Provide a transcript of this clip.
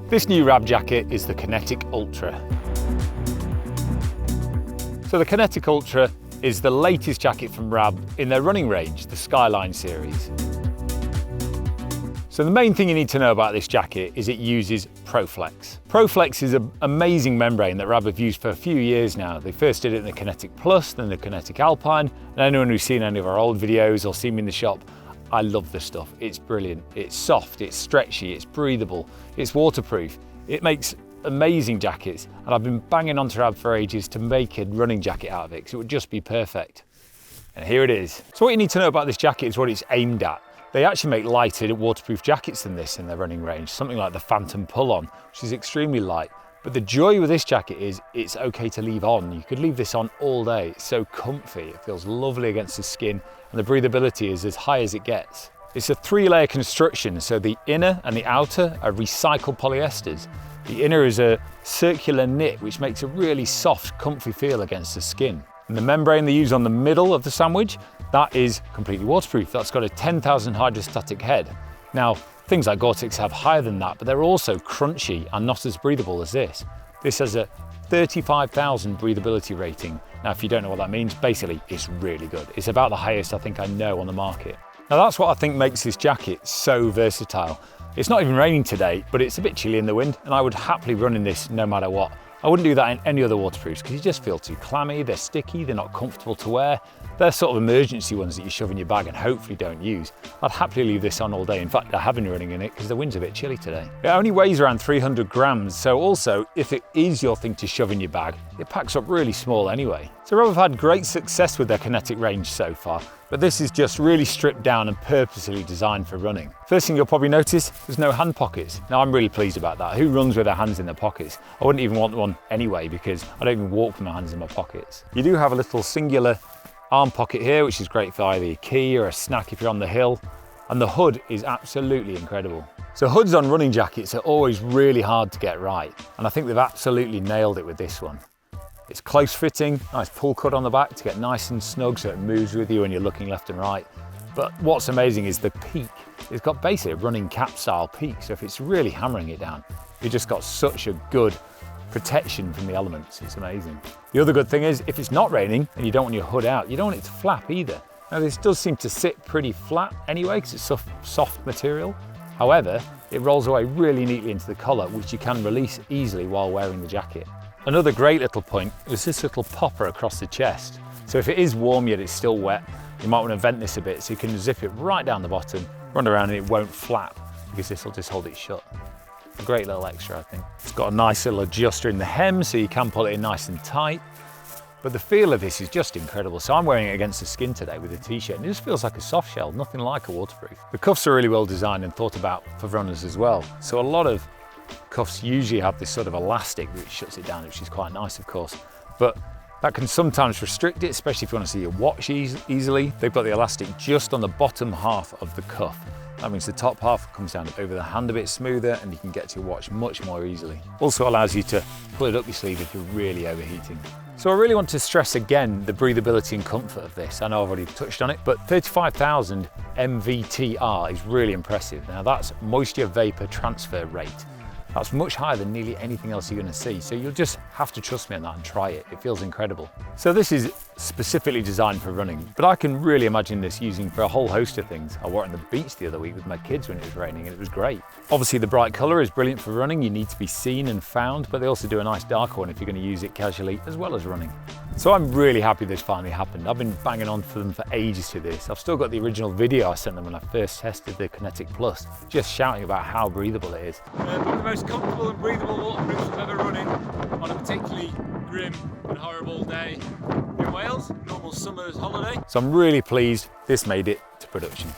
This new Rab jacket is the Kinetic Ultra. So the Kinetic Ultra is the latest jacket from Rab in their running range, the Skyline series. So the main thing you need to know about this jacket is it uses Proflex. Proflex is an amazing membrane that Rab have used for a few years now. They first did it in the Kinetic Plus, then the Kinetic Alpine, and anyone who's seen any of our old videos or seen me in the shop, I love this stuff. It's brilliant, it's soft, it's stretchy, it's breathable, it's waterproof. It makes amazing jackets, and I've been banging on to Rab for ages to make a running jacket out of it, because it would just be perfect. And here it is. So what you need to know about this jacket is what it's aimed at. They actually make lighter waterproof jackets than this in their running range, something like the Phantom Pull-On, which is extremely light. But the joy with this jacket is it's okay to leave on. You could leave this on all day. It's so comfy, it feels lovely against the skin, and the breathability is as high as it gets. It's a 3-layer construction, so the inner and the outer are recycled polyesters. The inner is a circular knit, which makes a really soft, comfy feel against the skin. And the membrane they use on the middle of the sandwich, that is completely waterproof. That's got a 10,000 hydrostatic head. Now, things like Gore-Tex have higher than that, but they're also crunchy and not as breathable as this. This has a 35,000 breathability rating. Now, if you don't know what that means, basically it's really good. It's about the highest I think I know on the market. Now, that's what I think makes this jacket so versatile. It's not even raining today, but it's a bit chilly in the wind, and I would happily run in this no matter what. I wouldn't do that in any other waterproofs because you just feel too clammy, they're sticky, they're not comfortable to wear. They're sort of emergency ones that you shove in your bag and hopefully don't use. I'd happily leave this on all day. In fact, I have been running in it because the wind's a bit chilly today. It only weighs around 300 grams, so also, if it is your thing to shove in your bag, it packs up really small anyway. So Rab have had great success with their Kinetic range so far, but this is just really stripped down and purposely designed for running. First thing you'll probably notice, there's no hand pockets. Now, I'm really pleased about that. Who runs with their hands in their pockets? I wouldn't even want one anyway because I don't even walk with my hands in my pockets. You do have a little singular arm pocket here, which is great for either a key or a snack if you're on the hill. And the hood is absolutely incredible. So hoods on running jackets are always really hard to get right, and I think they've absolutely nailed it with this one. It's close fitting, nice pull cut on the back to get nice and snug so it moves with you when you're looking left and right. But what's amazing is the peak. It's got basically a running cap style peak, so if it's really hammering it down, you've just got such a good protection from the elements. It's amazing. The other good thing is if it's not raining and you don't want your hood out, you don't want it to flap either. Now, this does seem to sit pretty flat anyway because it's soft material. However, it rolls away really neatly into the collar, which you can release easily while wearing the jacket. Another great little point is this little popper across the chest. So if it is warm yet it's still wet, you might want to vent this a bit so you can zip it right down the bottom, run around and it won't flap because this will just hold it shut. A great little extra, I think. It's got a nice little adjuster in the hem so you can pull it in nice and tight. But the feel of this is just incredible. So I'm wearing it against the skin today with a t-shirt and it just feels like a soft shell, nothing like a waterproof. The cuffs are really well designed and thought about for runners as well. So a lot of cuffs usually have this sort of elastic which shuts it down, which is quite nice of course. But that can sometimes restrict it, especially if you want to see your watch easily. They've got the elastic just on the bottom half of the cuff. That means the top half comes down over the hand a bit smoother and you can get to your watch much more easily. Also allows you to pull it up your sleeve if you're really overheating. So I really want to stress again the breathability and comfort of this. I know I've already touched on it, but 35,000 MVTR is really impressive. Now that's moisture vapor transfer rate. That's much higher than nearly anything else you're going to see. So you'll just have to trust me on that and try it. It feels incredible. So this is specifically designed for running, but I can really imagine this using for a whole host of things. I wore it on the beach the other week with my kids when it was raining and it was great. Obviously the bright color is brilliant for running. You need to be seen and found, but they also do a nice darker one if you're going to use it casually as well as running. So I'm really happy this finally happened. I've been banging on for them for ages to this. I've still got the original video I sent them when I first tested the Kinetic Plus, just shouting about how breathable it is. But the most comfortable and breathable waterproofs I've ever run in on a particularly grim and horrible day in Wales, normal summer's holiday. So I'm really pleased this made it to production.